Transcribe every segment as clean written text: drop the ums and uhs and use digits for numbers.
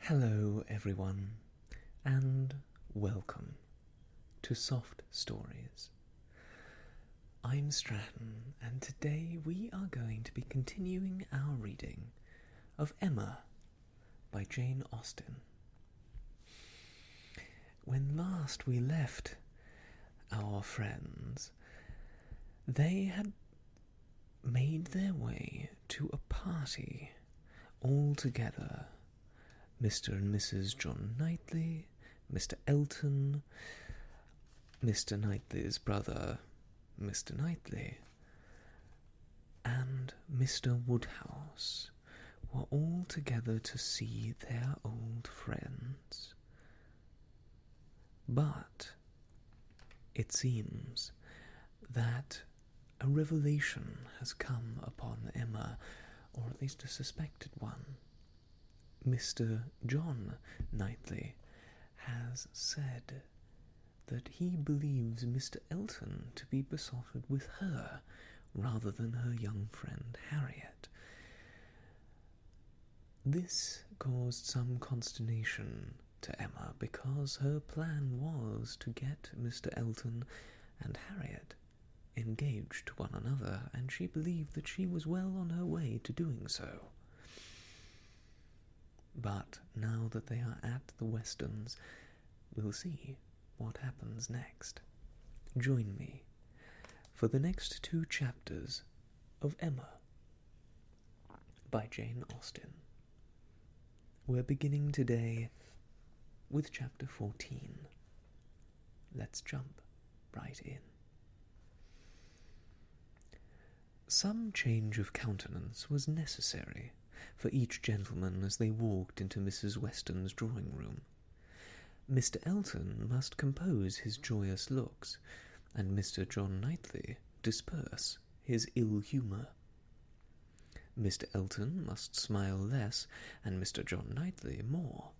Hello everyone, and welcome to Soft Stories. I'm Stratton, and today we are going to be continuing our reading of Emma by Jane Austen. When last we left our friends, they had made their way to a party all together. Mr. and Mrs. John Knightley, Mr. Elton, Mr. Knightley's brother, Mr. Knightley, and Mr. Woodhouse were all together to see their old friends. But it seems that a revelation has come upon Emma, or at least a suspected one. Mr. John Knightley has said that he believes Mr. Elton to be besotted with her rather than her young friend Harriet. This caused some consternation to Emma because her plan was to get Mr. Elton and Harriet engaged to one another, and she believed that she was well on her way to doing so. But now that they are at the Westons, we'll see what happens next. Join me for the next 2 chapters of Emma by Jane Austen. We're beginning today with chapter 14. Let's jump right in. Some change of countenance was necessary for each gentleman as they walked into Mrs. Weston's drawing-room. Mr. Elton must compose his joyous looks, and Mr. John Knightley disperse his ill humour. Mr. Elton must smile less, and Mr. John Knightley more,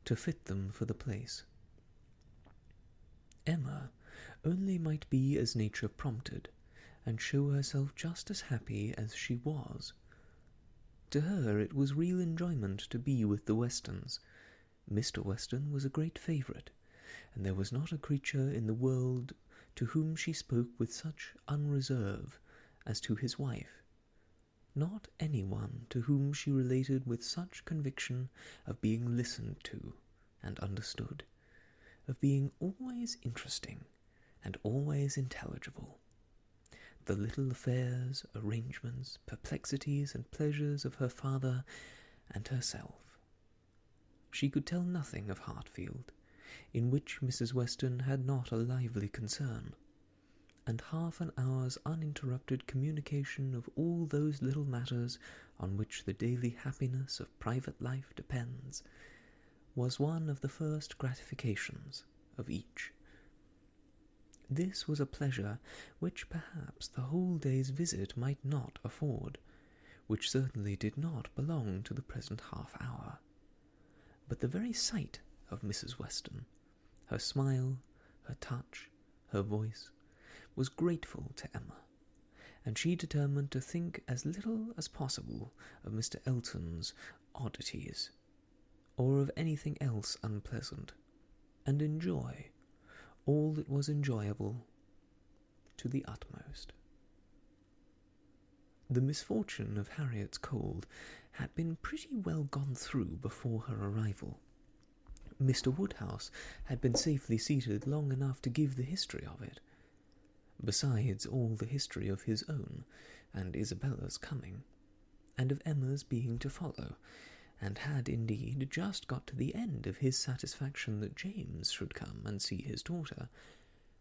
to fit them for the place. Emma only might be as nature prompted, and show herself just as happy as she was. To her it was real enjoyment to be with the Westons. Mr. Weston was a great favourite, and there was not a creature in the world to whom she spoke with such unreserve as to his wife, not any one to whom she related with such conviction of being listened to and understood, of being always interesting and always intelligible. The little affairs, arrangements, perplexities, and pleasures of her father and herself. She could tell nothing of Hartfield, in which Mrs. Weston had not a lively concern, and half an hour's uninterrupted communication of all those little matters on which the daily happiness of private life depends, was one of the first gratifications of each. This was a pleasure which perhaps the whole day's visit might not afford, which certainly did not belong to the present half-hour. But the very sight of Mrs. Weston, her smile, her touch, her voice, was grateful to Emma, and she determined to think as little as possible of Mr. Elton's oddities, or of anything else unpleasant, and enjoy all that was enjoyable to the utmost. The misfortune of Harriet's cold had been pretty well gone through before her arrival. Mr. Woodhouse had been safely seated long enough to give the history of it, besides all the history of his own and Isabella's coming, and of Emma's being to follow, and had indeed just got to the end of his satisfaction that James should come and see his daughter,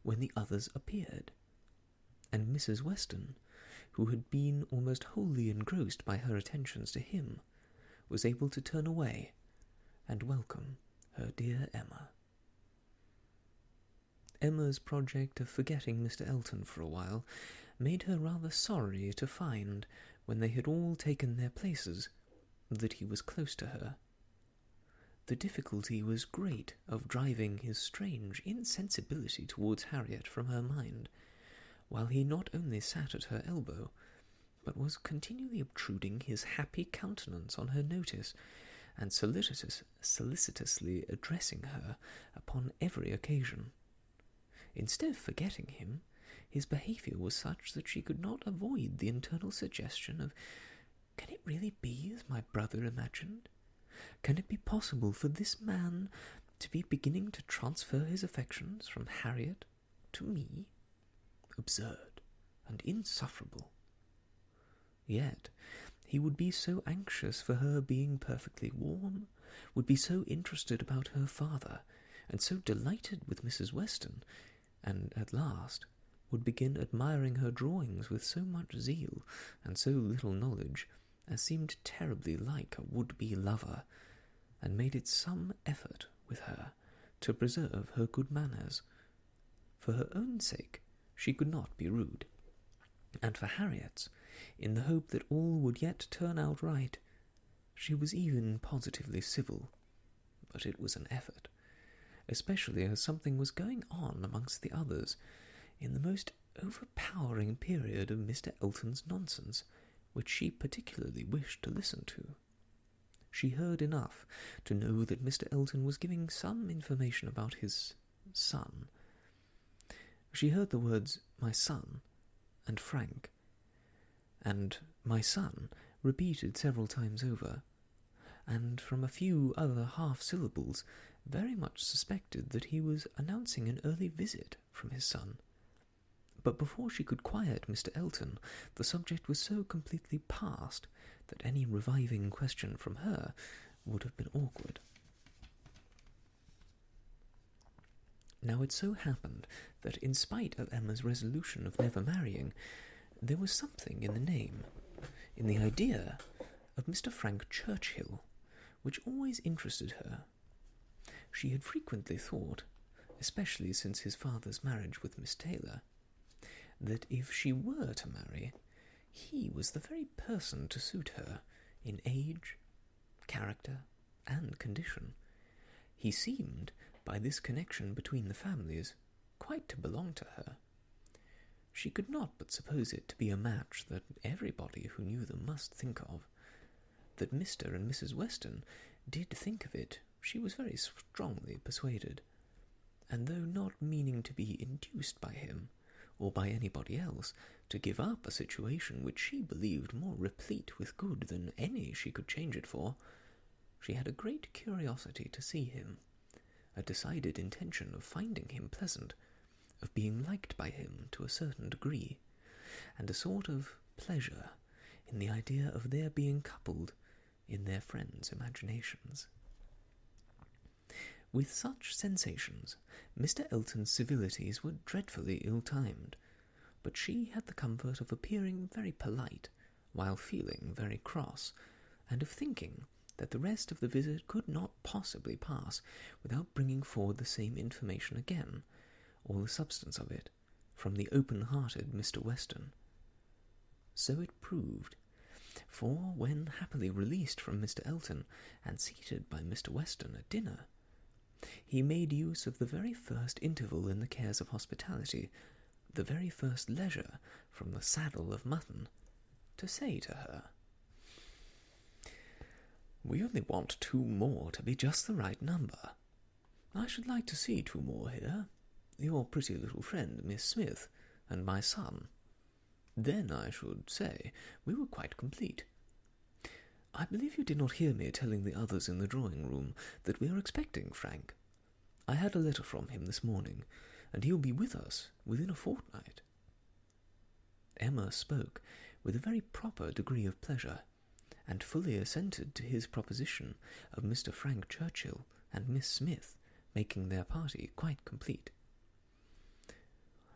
when the others appeared, and Mrs. Weston, who had been almost wholly engrossed by her attentions to him, was able to turn away and welcome her dear Emma. Emma's project of forgetting Mr. Elton for a while made her rather sorry to find, when they had all taken their places, that he was close to her. The difficulty was great of driving his strange insensibility towards Harriet from her mind, while he not only sat at her elbow, but was continually obtruding his happy countenance on her notice, and solicitously addressing her upon every occasion. Instead of forgetting him, his behaviour was such that she could not avoid the internal suggestion of, "Can it really be as my brother imagined? Can it be possible for this man to be beginning to transfer his affections from Harriet to me? Absurd and insufferable." Yet he would be so anxious for her being perfectly warm, would be so interested about her father, and so delighted with Mrs. Weston, and at last would begin admiring her drawings with so much zeal and so little knowledge, as seemed terribly like a would-be lover, and made it some effort with her to preserve her good manners. For her own sake she could not be rude, and for Harriet's, in the hope that all would yet turn out right, she was even positively civil. But it was an effort, especially as something was going on amongst the others in the most overpowering period of Mr. Elton's nonsense, which she particularly wished to listen to. She heard enough to know that Mr. Elton was giving some information about his son. She heard the words "my son" and "Frank," and "my son" repeated several times over, and from a few other half-syllables very much suspected that he was announcing an early visit from his son. But before she could quiet Mr. Elton, the subject was so completely past that any reviving question from her would have been awkward. Now it so happened that in spite of Emma's resolution of never marrying, there was something in the name, in the idea of Mr. Frank Churchill, which always interested her. She had frequently thought, especially since his father's marriage with Miss Taylor, that if she were to marry, he was the very person to suit her in age, character, and condition. He seemed, by this connection between the families, quite to belong to her. She could not but suppose it to be a match that everybody who knew them must think of. That Mr. and Mrs. Weston did think of it, she was very strongly persuaded, and though not meaning to be induced by him, or by anybody else, to give up a situation which she believed more replete with good than any she could change it for, she had a great curiosity to see him, a decided intention of finding him pleasant, of being liked by him to a certain degree, and a sort of pleasure in the idea of their being coupled in their friends' imaginations. With such sensations, Mr. Elton's civilities were dreadfully ill-timed, but she had the comfort of appearing very polite, while feeling very cross, and of thinking that the rest of the visit could not possibly pass without bringing forward the same information again, or the substance of it, from the open-hearted Mr. Weston. So it proved, for when happily released from Mr. Elton, and seated by Mr. Weston at dinner, he made use of the very first interval in the cares of hospitality, the very first leisure from the saddle of mutton, to say to her, "We only want 2 more to be just the right number. I should like to see 2 more here, your pretty little friend Miss Smith, and my son. Then I should say we were quite complete. I believe you did not hear me telling the others in the drawing-room that we are expecting Frank. I had a letter from him this morning, and he will be with us within a fortnight." Emma spoke with a very proper degree of pleasure, and fully assented to his proposition of Mr. Frank Churchill and Miss Smith making their party quite complete.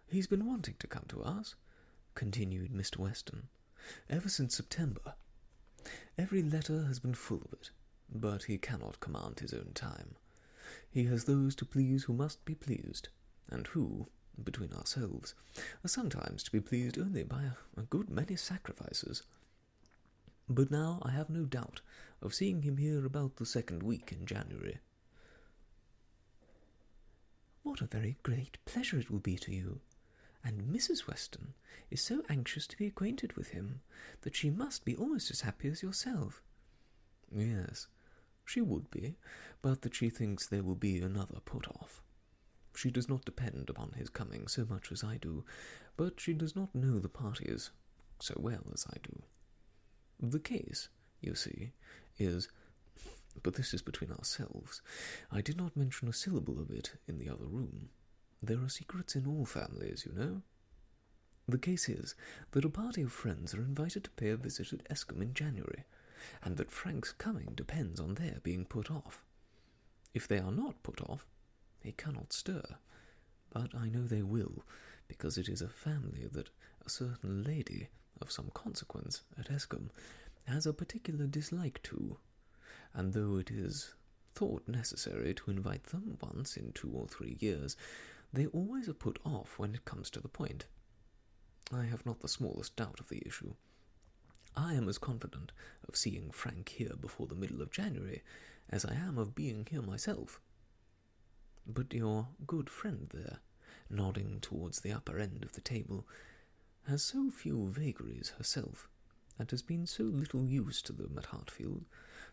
"He's been wanting to come to us," continued Mr. Weston, "ever since September. Every letter has been full of it, but he cannot command his own time. He has those to please who must be pleased, and who, between ourselves, are sometimes to be pleased only by a good many sacrifices. But now I have no doubt of seeing him here about the 2nd week in January." "What a very great pleasure it will be to you, and Mrs. Weston is so anxious to be acquainted with him that she must be almost as happy as yourself." "Yes, She would be, but that she thinks there will be another put-off. She does not depend upon his coming so much as I do, but she does not know the parties so well as I do. The case, you see, is... But this is between ourselves. I did not mention a syllable of it in the other room. There are secrets in all families, you know. The case is that a party of friends are invited to pay a visit at Escombe in January, and that Frank's coming depends on their being put off. If they are not put off, he cannot stir. But I know they will, because it is a family that a certain lady of some consequence at Escombe has a particular dislike to, and though it is thought necessary to invite them once in 2 or 3 years, they always are put off when it comes to the point. I have not the smallest doubt of the issue. I am as confident of seeing Frank here before the middle of January as I am of being here myself. But your good friend there, nodding towards the upper end of the table, has so few vagaries herself, and has been so little used to them at Hartfield,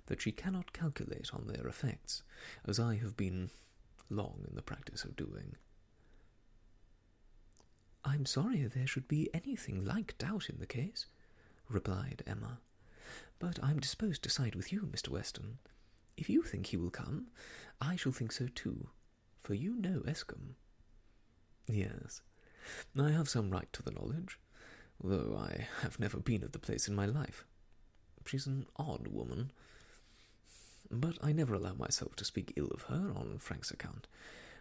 that she cannot calculate on their effects, as I have been long in the practice of doing. "I'm sorry there should be anything like doubt in the case," replied Emma, "but I'm disposed to side with you, Mr. Weston. If you think he will come, I shall think so too, for you know Escombe." "Yes, I have some right to the knowledge, though I have never been at the place in my life. She's an odd woman, but I never allow myself to speak ill of her on Frank's account,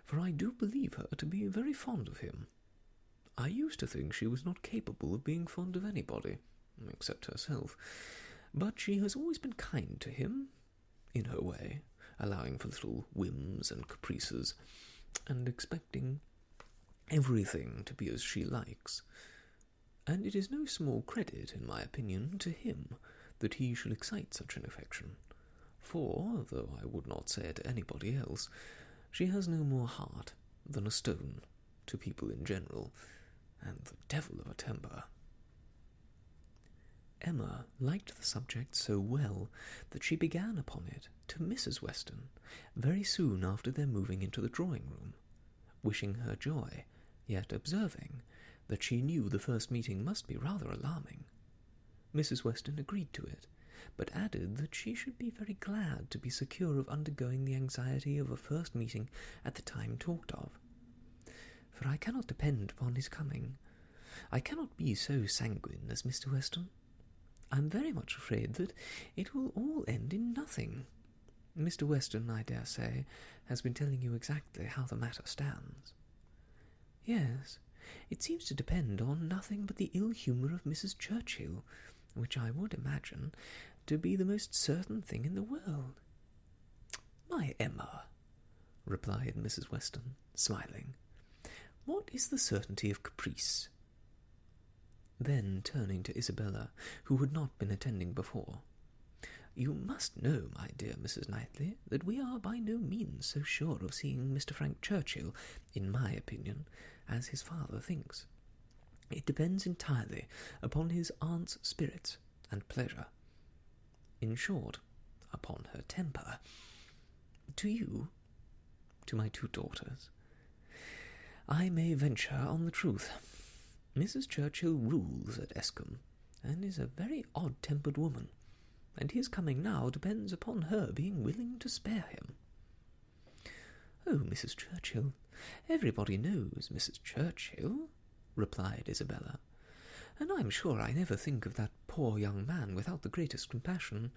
for I do believe her to be very fond of him. I used to think she was not capable of being fond of anybody, except herself, but she has always been kind to him, in her way, allowing for little whims and caprices, and expecting everything to be as she likes. And it is no small credit, in my opinion, to him that he should excite such an affection, for, though I would not say it to anybody else, she has no more heart than a stone to people in general, and the devil of a temper." Emma liked the subject so well that she began upon it to Mrs. Weston very soon after their moving into the drawing-room, wishing her joy, yet observing that she knew the first meeting must be rather alarming. Mrs. Weston agreed to it, but added that she should be very glad to be secure of undergoing the anxiety of a first meeting at the time talked of. "For I cannot depend upon his coming. I cannot be so sanguine as Mr. Weston. I am very much afraid that it will all end in nothing. Mr. Weston, I dare say, has been telling you exactly how the matter stands." "Yes, it seems to depend on nothing but the ill-humour of Mrs. Churchill, which I would imagine to be the most certain thing in the world." "My Emma," replied Mrs. Weston, smiling, "what is the certainty of caprice?" Then, turning to Isabella, who had not been attending before, "You must know, my dear Mrs. Knightley, that we are by no means so sure of seeing Mr. Frank Churchill, in my opinion, as his father thinks. It depends entirely upon his aunt's spirits and pleasure. In short, upon her temper. To you, to my 2 daughters, I may venture on the truth. Mrs. Churchill rules at Escombe, and is a very odd-tempered woman, and his coming now depends upon her being willing to spare him." "Oh, Mrs. Churchill, everybody knows Mrs. Churchill," replied Isabella, "and I am sure I never think of that poor young man without the greatest compassion.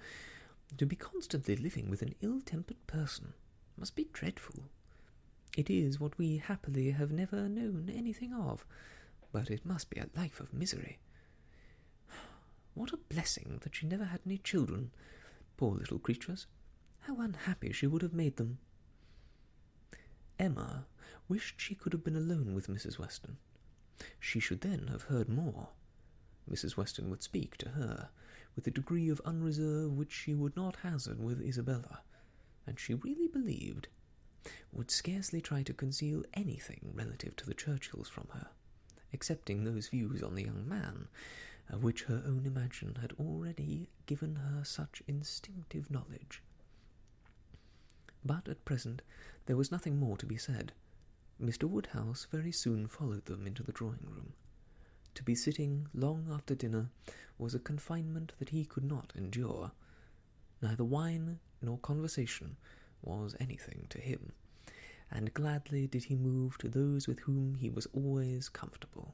To be constantly living with an ill-tempered person must be dreadful. It is what we happily have never known anything of, but it must be a life of misery. What a blessing that she never had any children, poor little creatures! How unhappy she would have made them." Emma wished she could have been alone with Mrs. Weston. She should then have heard more. Mrs. Weston would speak to her with a degree of unreserve which she would not hazard with Isabella, and she really believed would scarcely try to conceal anything relative to the Churchills from her, excepting those views on the young man, of which her own imagination had already given her such instinctive knowledge. But at present there was nothing more to be said. Mr. Woodhouse very soon followed them into the drawing-room. To be sitting long after dinner was a confinement that he could not endure. Neither wine nor conversation was anything to him, and gladly did he move to those with whom he was always comfortable.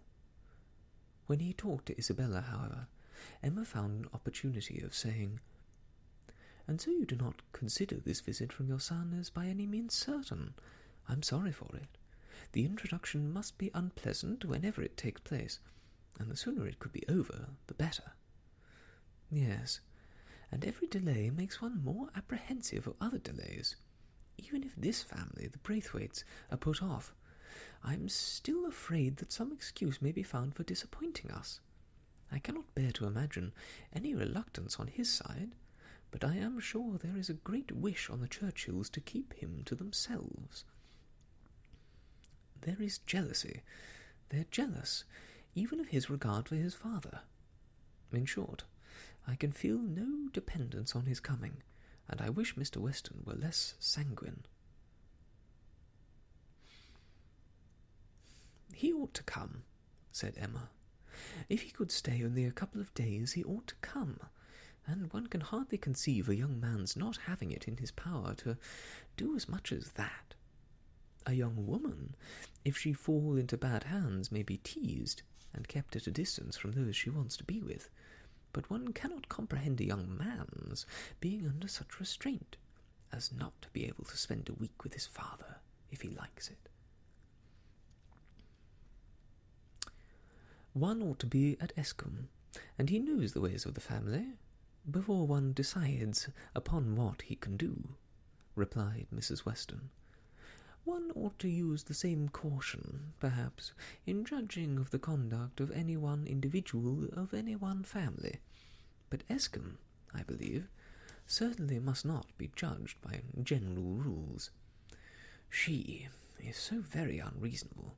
When he talked to Isabella, however, Emma found an opportunity of saying, "And so you do not consider this visit from your son as by any means certain. I am sorry for it. The introduction must be unpleasant whenever it takes place, and the sooner it could be over, the better." "Yes, and every delay makes one more apprehensive of other delays. Even if this family, the Braithwaites, are put off, I am still afraid that some excuse may be found for disappointing us. I cannot bear to imagine any reluctance on his side, but I am sure there is a great wish on the Churchills to keep him to themselves. There is jealousy. They are jealous, even of his regard for his father. In short, I can feel no dependence on his coming, and I wish Mr. Weston were less sanguine." "He ought to come," said Emma. "If he could stay only a couple of days, he ought to come, and one can hardly conceive a young man's not having it in his power to do as much as that. A young woman, if she fall into bad hands, may be teased, and kept at a distance from those she wants to be with, but one cannot comprehend a young man's being under such restraint as not to be able to spend a week with his father, if he likes it. One ought to be at Escombe, and he knows the ways of the family, before one decides upon what he can do," replied Mrs. Weston. "One ought to use the same caution, perhaps, in judging of the conduct of any one individual of any one family, but Escombe, I believe, certainly must not be judged by general rules. She is so very unreasonable,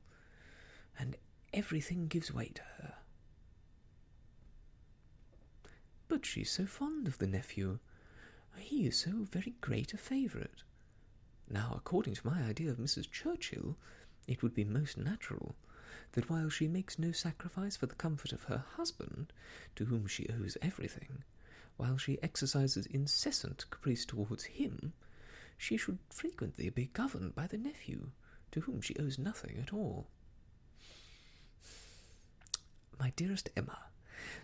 and everything gives way to her." "But she is so fond of the nephew. He is so very great a favourite. Now, according to my idea of Mrs. Churchill, it would be most natural that while she makes no sacrifice for the comfort of her husband, to whom she owes everything, while she exercises incessant caprice towards him, she should frequently be governed by the nephew, to whom she owes nothing at all. My dearest Emma,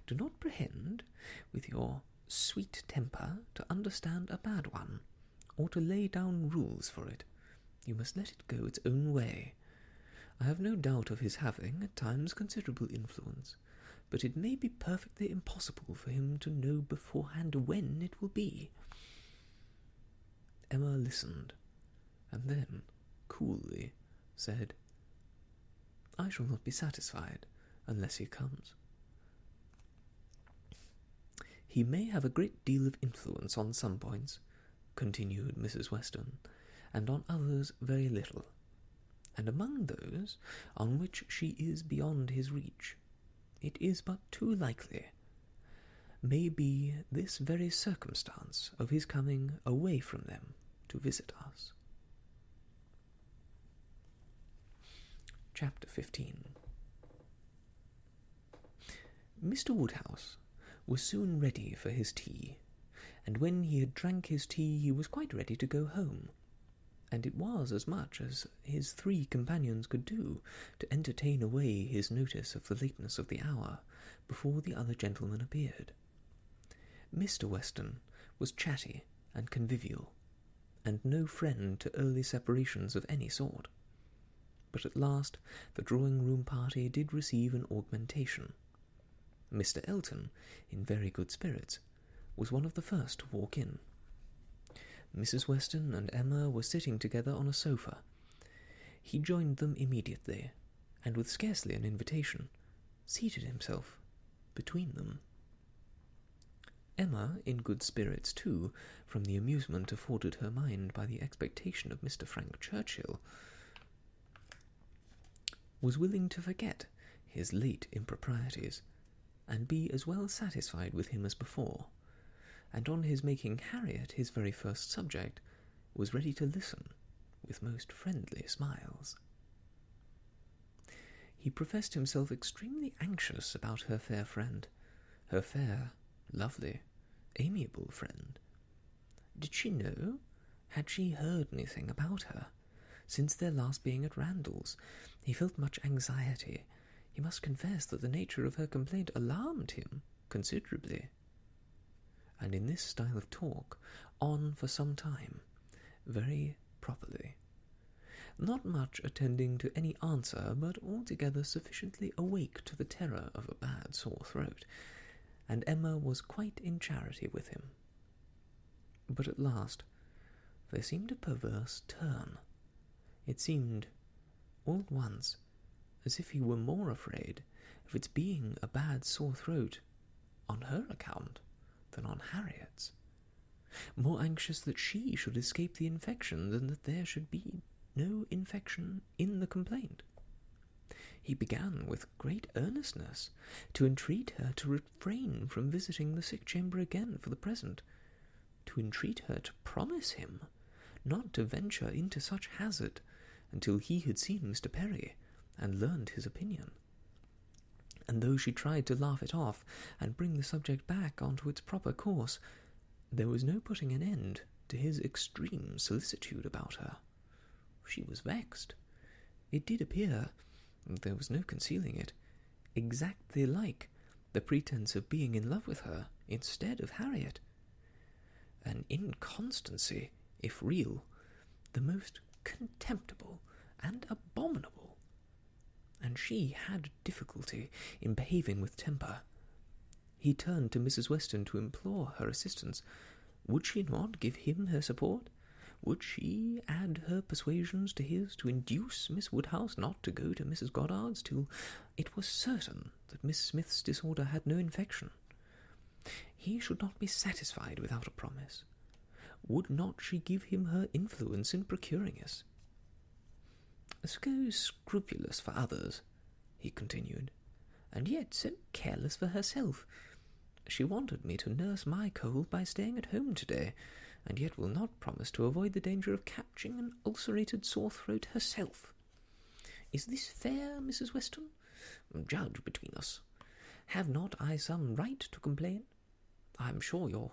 do not pretend, with your sweet temper, to understand a bad one, or to lay down rules for it. You must let it go its own way. I have no doubt of his having, at times, considerable influence, but it may be perfectly impossible for him to know beforehand when it will be." Emma listened, and then, coolly, said, "I shall not be satisfied unless he comes." "He may have a great deal of influence on some points," continued Mrs. Weston, "and on others very little, and among those on which she is beyond his reach, it is but too likely may be this very circumstance of his coming away from them to visit us." Chapter 15. Mr. Woodhouse was soon ready for his tea, and when he had drank his tea he was quite ready to go home, and it was as much as his 3 companions could do to entertain away his notice of the lateness of the hour before the other gentlemen appeared. Mr. Weston was chatty and convivial, and no friend to early separations of any sort, but at last the drawing-room party did receive an augmentation. Mr. Elton, in very good spirits, was one of the first to walk in. Mrs. Weston and Emma were sitting together on a sofa. He joined them immediately, and with scarcely an invitation, seated himself between them. Emma, in good spirits too, from the amusement afforded her mind by the expectation of Mr. Frank Churchill, was willing to forget his late improprieties, and be as well satisfied with him as before, and on his making Harriet his very first subject, was ready to listen with most friendly smiles. He professed himself extremely anxious about her fair friend, her fair, lovely, amiable friend. Did she know? Had she heard anything about her? Since their last being at Randalls, he felt much anxiety. He must confess that the nature of her complaint alarmed him considerably. And in this style of talk, on for some time, very properly, not much attending to any answer, but altogether sufficiently awake to the terror of a bad sore throat, and Emma was quite in charity with him. But at last there seemed a perverse turn. It seemed, all at once, as if he were more afraid of its being a bad sore throat on her account than on Harriet's, more anxious that she should escape the infection than that there should be no infection in the complaint. He began with great earnestness to entreat her to refrain from visiting the sick chamber again for the present, to entreat her to promise him not to venture into such hazard until he had seen Mr. Perry and learned his opinion. And though she tried to laugh it off and bring the subject back onto its proper course, there was no putting an end to his extreme solicitude about her. She was vexed. It did appear, there was no concealing it, exactly like the pretence of being in love with her instead of Harriet. An inconstancy, if real, the most contemptible and abominable. And she had difficulty in behaving with temper. He turned to Mrs. Weston to implore her assistance. Would she not give him her support? Would she add her persuasions to his to induce Miss Woodhouse not to go to Mrs. Goddard's till it was certain that Miss Smith's disorder had no infection? He should not be satisfied without a promise. Would not she give him her influence in procuring us? So scrupulous for others, he continued, and yet so careless for herself. She wanted me to nurse my cold by staying at home today, and yet will not promise to avoid the danger of catching an ulcerated sore throat herself. Is this fair, Mrs. Weston? Judge between us. Have not I some right to complain? I am sure your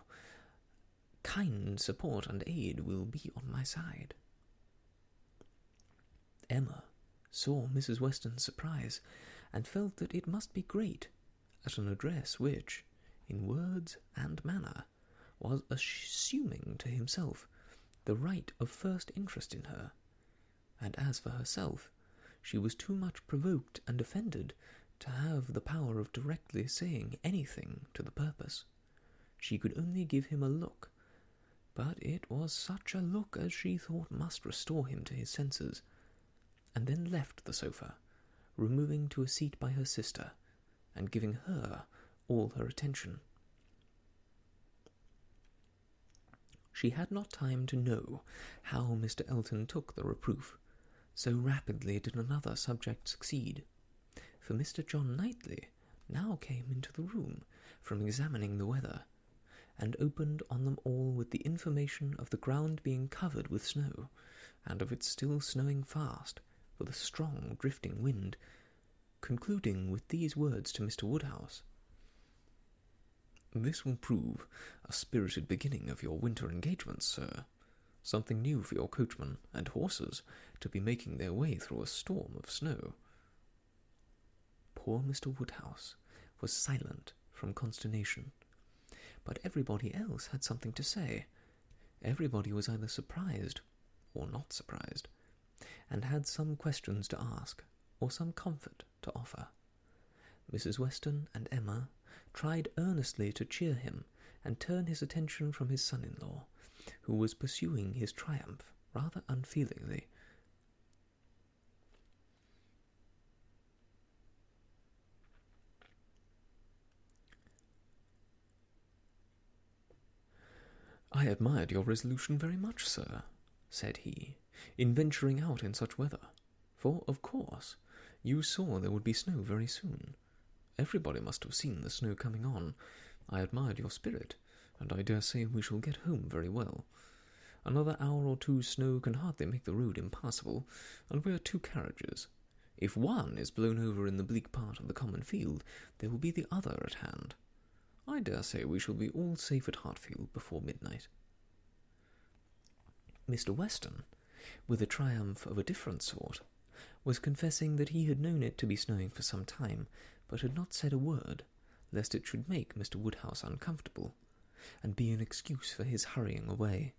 kind support and aid will be on my side. Emma saw Mrs. Weston's surprise, and felt that it must be great at an address which, in words and manner, was assuming to himself the right of first interest in her, and as for herself, she was too much provoked and offended to have the power of directly saying anything to the purpose. She could only give him a look, but it was such a look as she thought must restore him to his senses, and then left the sofa, removing to a seat by her sister, and giving her all her attention. She had not time to know how Mr. Elton took the reproof, so rapidly did another subject succeed, for Mr. John Knightley now came into the room from examining the weather, and opened on them all with the information of the ground being covered with snow, and of it still snowing fast, with a strong drifting wind, concluding with these words to Mr. Woodhouse: "This will prove a spirited beginning of your winter engagements, sir. Something new for your coachman and horses to be making their way through a storm of snow." Poor Mr. Woodhouse was silent from consternation, but everybody else had something to say. Everybody was either surprised or not surprised, and had some questions to ask, or some comfort to offer. Mrs. Weston and Emma tried earnestly to cheer him and turn his attention from his son-in-law, who was pursuing his triumph rather unfeelingly. "I admired your resolution very much, sir," said he, "in venturing out in such weather, for, of course, you saw there would be snow very soon. Everybody must have seen the snow coming on. I admired your spirit, and I dare say we shall get home very well. Another hour or two's snow can hardly make the road impassable, and we are 2 carriages. If one is blown over in the bleak part of the common field, there will be the other at hand. I dare say we shall be all safe at Hartfield before midnight." Mr. Weston, with a triumph of a different sort, was confessing that he had known it to be snowing for some time, but had not said a word, lest it should make Mr. Woodhouse uncomfortable, and be an excuse for his hurrying away.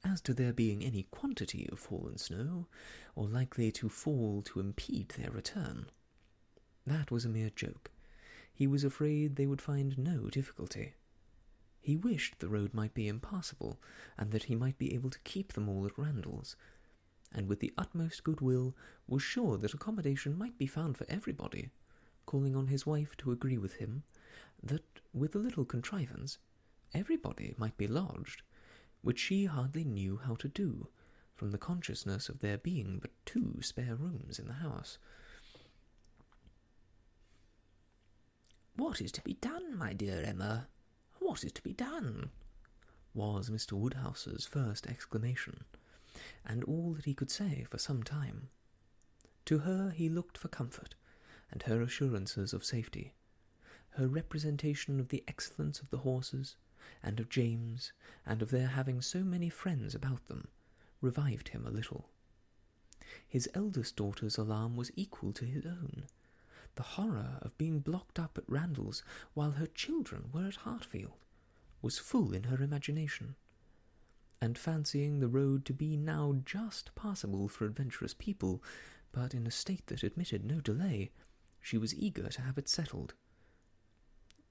As to there being any quantity of fallen snow, or likely to fall to impede their return, that was a mere joke. He was afraid they would find no difficulty. He wished the road might be impassable, and that he might be able to keep them all at Randalls, and with the utmost goodwill was sure that accommodation might be found for everybody, calling on his wife to agree with him that, with a little contrivance, everybody might be lodged, which she hardly knew how to do, from the consciousness of there being but 2 spare rooms in the house. "What is to be done, my dear Emma? What is to be done?" was Mr. Woodhouse's first exclamation, and all that he could say for some time. To her he looked for comfort, and her assurances of safety. Her representation of the excellence of the horses, and of James, and of their having so many friends about them, revived him a little. His eldest daughter's alarm was equal to his own. The horror of being blocked up at Randalls while her children were at Hartfield was full in her imagination, and fancying the road to be now just passable for adventurous people, but in a state that admitted no delay, she was eager to have it settled.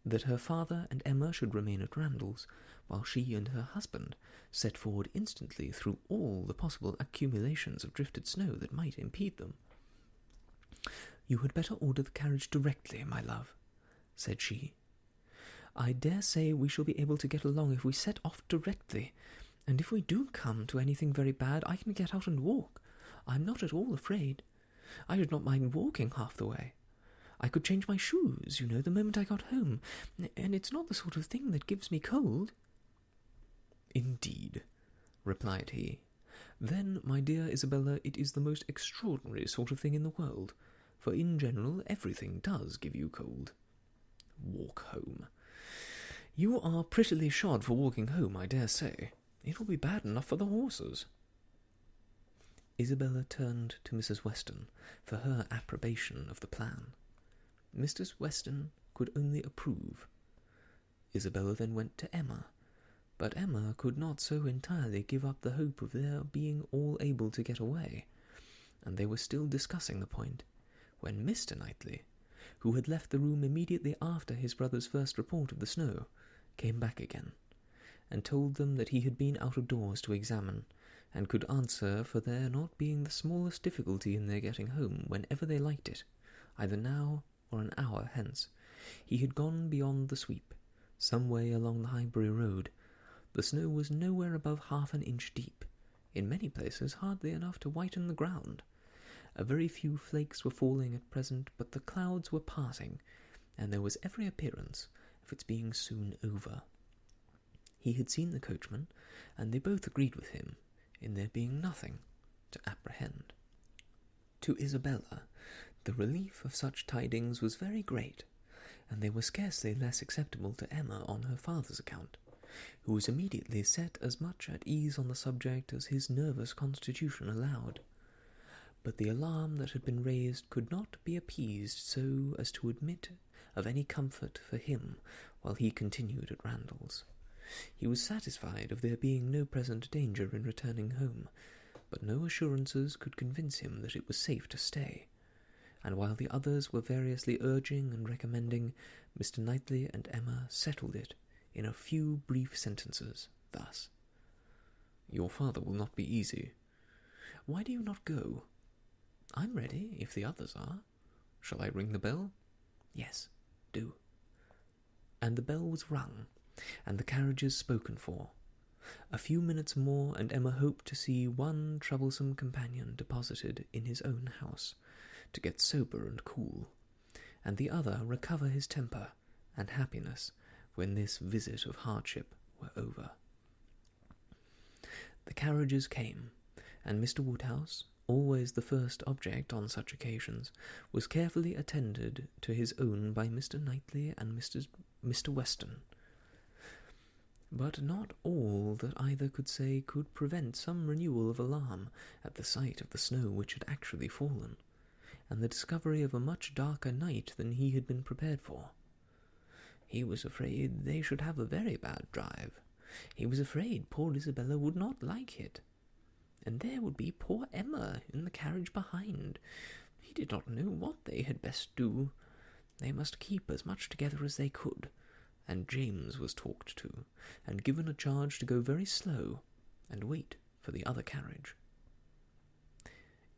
That her father and Emma should remain at Randalls, while she and her husband set forward instantly through all the possible accumulations of drifted snow that might impede them. "You had better order the carriage directly, my love," said she. "I dare say we shall be able to get along if we set off directly, and if we do come to anything very bad, I can get out and walk. I am not at all afraid. I should not mind walking half the way. I could change my shoes, the moment I got home, and it's not the sort of thing that gives me cold." "Indeed," replied he. "Then, my dear Isabella, it is the most extraordinary sort of thing in the world, for in general everything does give you cold. Walk home. You are prettily shod for walking home, I dare say. It will be bad enough for the horses." Isabella turned to Mrs. Weston for her approbation of the plan. Mrs. Weston could only approve. Isabella then went to Emma, but Emma could not so entirely give up the hope of their being all able to get away, and they were still discussing the point, when Mr. Knightley, who had left the room immediately after his brother's first report of the snow, came back again, and told them that he had been out of doors to examine, and could answer for there not being the smallest difficulty in their getting home whenever they liked it, either now or an hour hence. He had gone beyond the sweep, some way along the Highbury road. The snow was nowhere above half an inch deep, in many places hardly enough to whiten the ground. A very few flakes were falling at present, but the clouds were parting, and there was every appearance of its being soon over. He had seen the coachman, and they both agreed with him in there being nothing to apprehend. To Isabella, the relief of such tidings was very great, and they were scarcely less acceptable to Emma on her father's account, who was immediately set as much at ease on the subject as his nervous constitution allowed. But the alarm that had been raised could not be appeased so as to admit of any comfort for him while he continued at Randalls. He was satisfied of there being no present danger in returning home, but no assurances could convince him that it was safe to stay, and while the others were variously urging and recommending, Mr. Knightley and Emma settled it in a few brief sentences, thus: "Your father will not be easy. Why do you not go? I'm ready, if the others are. Shall I ring the bell?" "Yes, do." And the bell was rung, and the carriages spoken for. A few minutes more, and Emma hoped to see one troublesome companion deposited in his own house, to get sober and cool, and the other recover his temper and happiness when this visit of hardship were over. The carriages came, and Mr. Woodhouse, always the first object on such occasions, was carefully attended to his own by Mr. Knightley and Mr. Weston. But not all that either could say could prevent some renewal of alarm at the sight of the snow which had actually fallen, and the discovery of a much darker night than he had been prepared for. He was afraid they should have a very bad drive. He was afraid poor Isabella would not like it. And there would be poor Emma in the carriage behind. He did not know what they had best do. They must keep as much together as they could, and James was talked to, and given a charge to go very slow, and wait for the other carriage.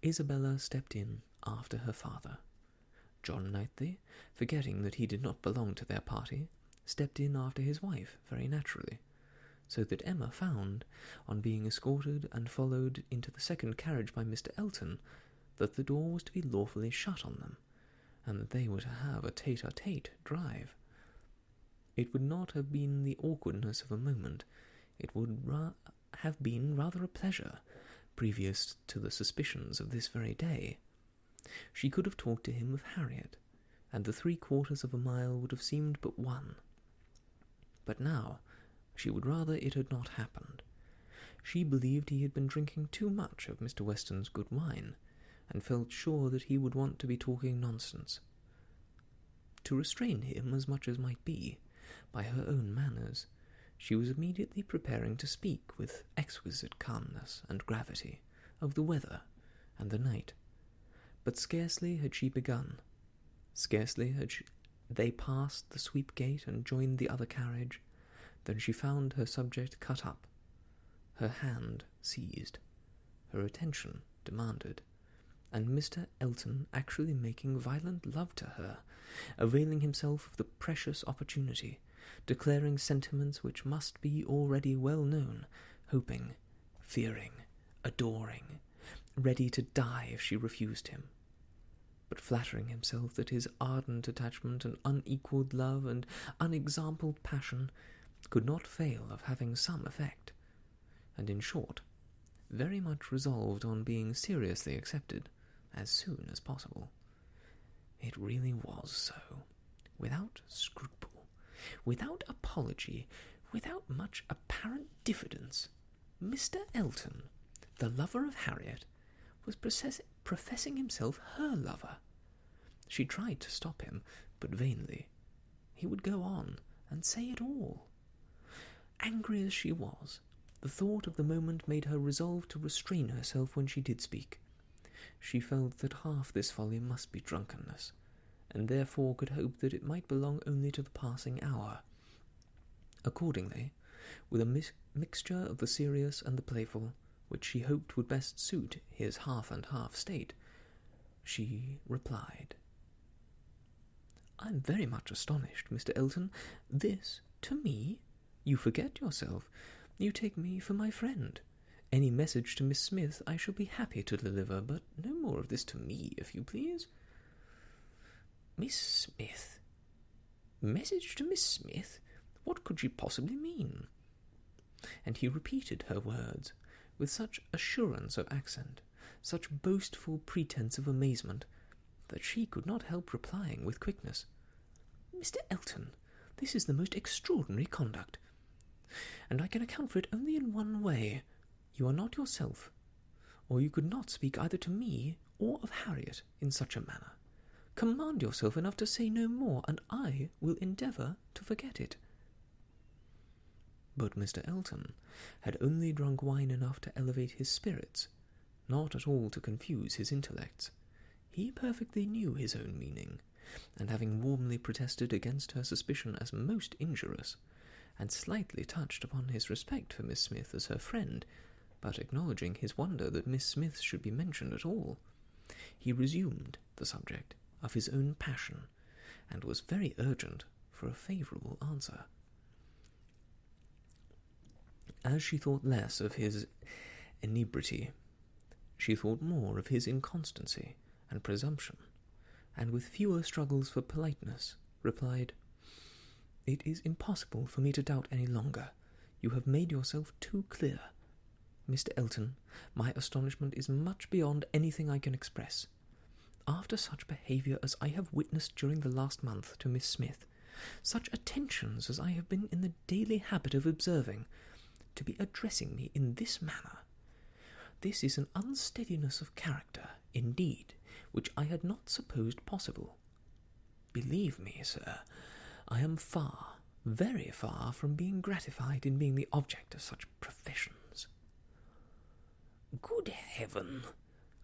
Isabella stepped in after her father. John Knightley, forgetting that he did not belong to their party, stepped in after his wife very naturally, so that Emma found, on being escorted and followed into the second carriage by Mr. Elton, that the door was to be lawfully shut on them, and that they were to have a tete-a-tete drive. It would not have been the awkwardness of a moment. It would have been rather a pleasure, previous to the suspicions of this very day. She could have talked to him of Harriet, and the 3/4 of a mile would have seemed but one. But now she would rather it had not happened. She believed he had been drinking too much of Mr. Weston's good wine, and felt sure that he would want to be talking nonsense. To restrain him as much as might be, by her own manners, she was immediately preparing to speak with exquisite calmness and gravity of the weather and the night. But scarcely had she begun, scarcely had they passed the sweep gate and joined the other carriage, than she found her subject cut up, her hand seized, her attention demanded, and Mr. Elton actually making violent love to her, availing himself of the precious opportunity, declaring sentiments which must be already well known, hoping, fearing, adoring, ready to die if she refused him, but flattering himself that his ardent attachment and unequalled love and unexampled passion could not fail of having some effect, and in short, very much resolved on being seriously accepted as soon as possible. It really was so, without scruple, without apology, without much apparent diffidence. Mr. Elton, the lover of Harriet, was professing himself her lover. She tried to stop him, but vainly. He would go on and say it all. Angry as she was, the thought of the moment made her resolve to restrain herself when she did speak. She felt that half this folly must be drunkenness, and therefore could hope that it might belong only to the passing hour. Accordingly, with a mixture of the serious and the playful, which she hoped would best suit his half-and-half state, she replied, "I am very much astonished, Mr. Elton. This to me? You forget yourself. You take me for my friend. Any message to Miss Smith I shall be happy to deliver, but no more of this to me, if you please." Miss Smith? Message to Miss Smith? What could she possibly mean? And he repeated her words with such assurance of accent, such boastful pretence of amazement, that she could not help replying with quickness, "Mr. Elton, this is the most extraordinary conduct, and I can account for it only in one way. You are not yourself, or you could not speak either to me or of Harriet in such a manner. Command yourself enough to say no more, and I will endeavour to forget it." But Mr. Elton had only drunk wine enough to elevate his spirits, not at all to confuse his intellects. He perfectly knew his own meaning, and having warmly protested against her suspicion as most injurious, and slightly touched upon his respect for Miss Smith as her friend, but acknowledging his wonder that Miss Smith should be mentioned at all, he resumed the subject of his own passion, and was very urgent for a favourable answer. As she thought less of his inebriety, she thought more of his inconstancy and presumption, and with fewer struggles for politeness, replied, "It is impossible for me to doubt any longer. You have made yourself too clear. Mr. Elton, my astonishment is much beyond anything I can express. After such behaviour as I have witnessed during the last month to Miss Smith, such attentions as I have been in the daily habit of observing, to be addressing me in this manner, this is an unsteadiness of character, indeed, which I had not supposed possible. Believe me, sir, I am far, very far from being gratified in being the object of such professions." "Good heaven!"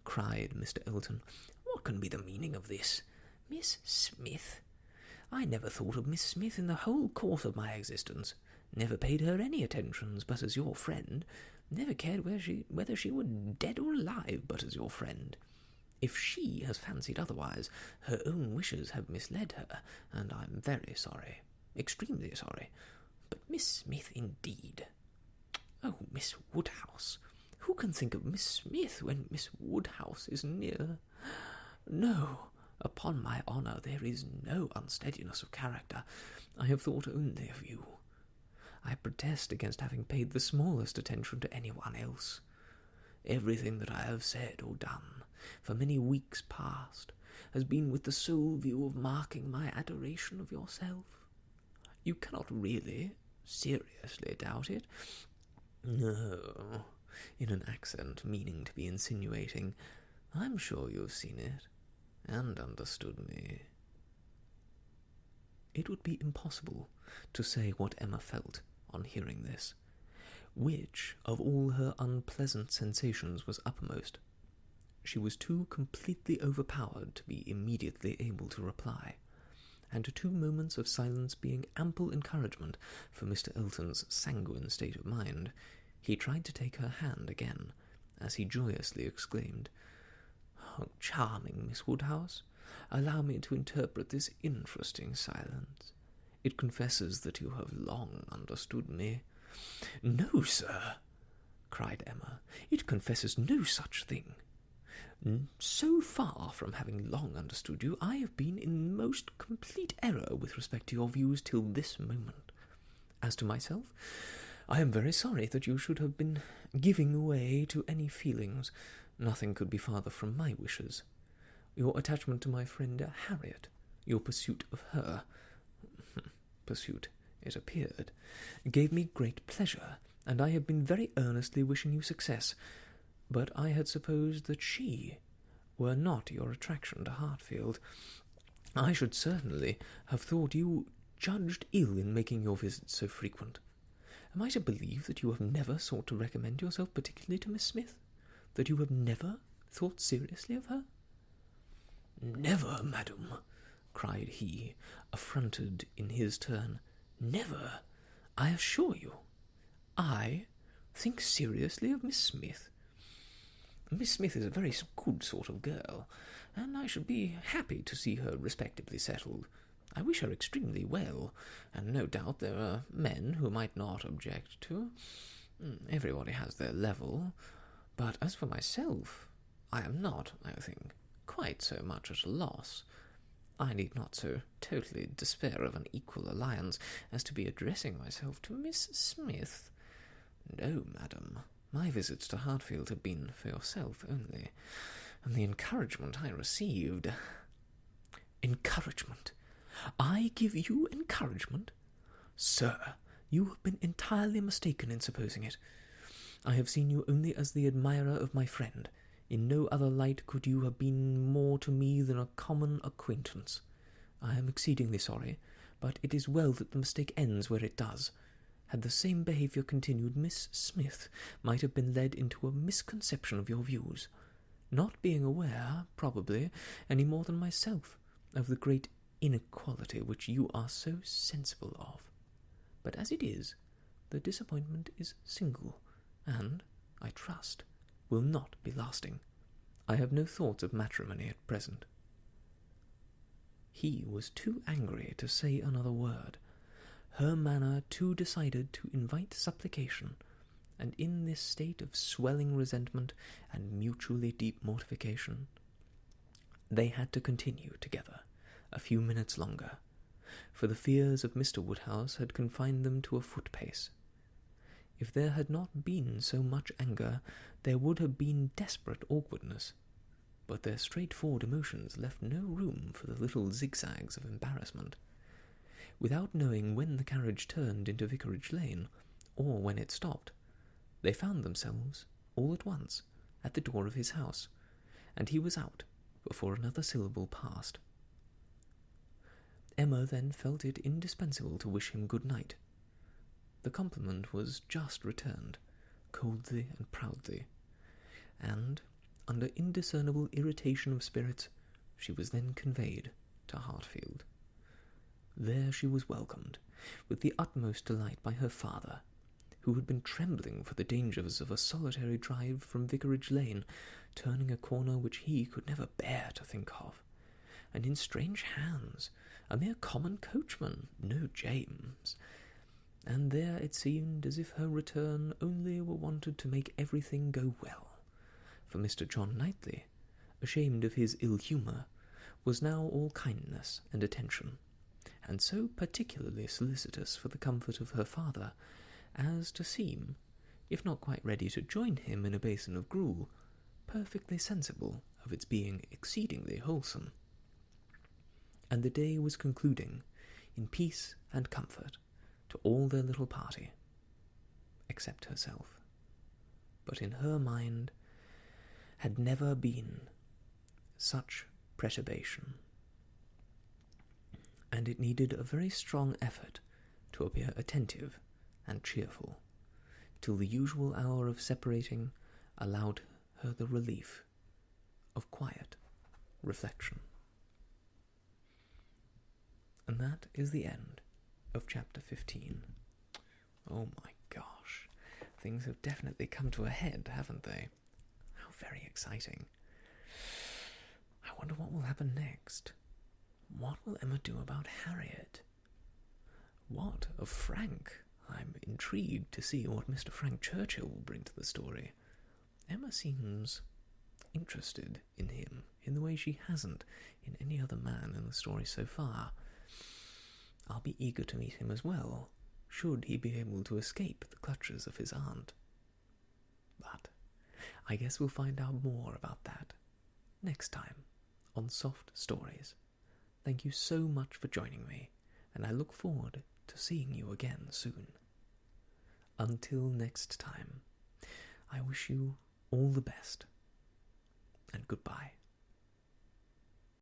cried Mr. Elton. "What can be the meaning of this? Miss Smith? I never thought of Miss Smith in the whole course of my existence, never paid her any attentions but as your friend, never cared whether she were dead or alive but as your friend. If she has fancied otherwise, her own wishes have misled her, and I am very sorry, extremely sorry. But Miss Smith, indeed! Oh, Miss Woodhouse! Who can think of Miss Smith when Miss Woodhouse is near? No, upon my honour, there is no unsteadiness of character. I have thought only of you. I protest against having paid the smallest attention to anyone else. Everything that I have said or done, for many weeks past, has been with the sole view of marking my adoration of yourself. You cannot really, seriously doubt it?" "No," in an accent meaning to be insinuating, "I'm sure you've seen it, and understood me." It would be impossible to say what Emma felt on hearing this. Which of all her unpleasant sensations was uppermost? She was too completely overpowered to be immediately able to reply, and 2 moments of silence being ample encouragement for Mr. Elton's sanguine state of mind, he tried to take her hand again, as he joyously exclaimed, "Oh, charming Miss Woodhouse, allow me to interpret this interesting silence. It confesses that you have long understood me." "No, sir," cried Emma, "it confesses no such thing. So far from having long understood you, I have been in most complete error with respect to your views till this moment. As to myself, I am very sorry that you should have been giving way to any feelings. Nothing could be farther from my wishes. Your attachment to my friend Harriet, your pursuit of her, pursuit, it appeared, gave me great pleasure, and I have been very earnestly wishing you success. But I had supposed that she were not your attraction to Hartfield. I should certainly have thought you judged ill in making your visits so frequent. Am I to believe that you have never sought to recommend yourself particularly to Miss Smith? That you have never thought seriously of her?" "Never, madam," cried he, affronted in his turn. "Never, I assure you. I think seriously of Miss Smith? Miss Smith is a very good sort of girl, and I should be happy to see her respectably settled. I wish her extremely well, and no doubt there are men who might not object to. Everybody has their level. But as for myself, I am not, I think, quite so much at a loss. I need not so totally despair of an equal alliance as to be addressing myself to Miss Smith. No, madam, my visits to Hartfield have been for yourself only, and the encouragement I received—" "Encouragement? I give you encouragement? Sir, you have been entirely mistaken in supposing it. I have seen you only as the admirer of my friend. In no other light could you have been more to me than a common acquaintance. I am exceedingly sorry, but it is well that the mistake ends where it does. Had the same behaviour continued, Miss Smith might have been led into a misconception of your views, not being aware, probably, any more than myself, of the great inequality which you are so sensible of. But as it is, the disappointment is single, and, I trust, will not be lasting. I have no thoughts of matrimony at present." He was too angry to say another word, her manner too decided to invite supplication, and in this state of swelling resentment and mutually deep mortification, they had to continue together a few minutes longer, for the fears of Mr. Woodhouse had confined them to a foot-pace. If there had not been so much anger, there would have been desperate awkwardness. But their straightforward emotions left no room for the little zigzags of embarrassment. Without knowing when the carriage turned into Vicarage Lane, or when it stopped, they found themselves, all at once, at the door of his house, and he was out before another syllable passed. Emma then felt it indispensable to wish him good night. The compliment was just returned, coldly and proudly, and, under indiscernible irritation of spirits, she was then conveyed to Hartfield. There she was welcomed with the utmost delight by her father, who had been trembling for the dangers of a solitary drive from Vicarage Lane, turning a corner which he could never bear to think of, and in strange hands, a mere common coachman, no James, and there it seemed as if her return only were wanted to make everything go well, for Mr. John Knightley, ashamed of his ill humour, was now all kindness and attention, and so particularly solicitous for the comfort of her father, as to seem, if not quite ready to join him in a basin of gruel, perfectly sensible of its being exceedingly wholesome. And the day was concluding in peace and comfort to all their little party, except herself. But in her mind had never been such perturbation, and it needed a very strong effort to appear attentive and cheerful, till the usual hour of separating allowed her the relief of quiet reflection. And that is the end of chapter 15. Oh my gosh, things have definitely come to a head, haven't they? How very exciting. I wonder what will happen next. What will Emma do about Harriet? What of Frank? I'm intrigued to see what Mr. Frank Churchill will bring to the story. Emma seems interested in him in the way she hasn't in any other man in the story so far. I'll be eager to meet him as well, should he be able to escape the clutches of his aunt. But I guess we'll find out more about that next time on Soft Stories. Thank you so much for joining me, and I look forward to seeing you again soon. Until next time, I wish you all the best, and goodbye.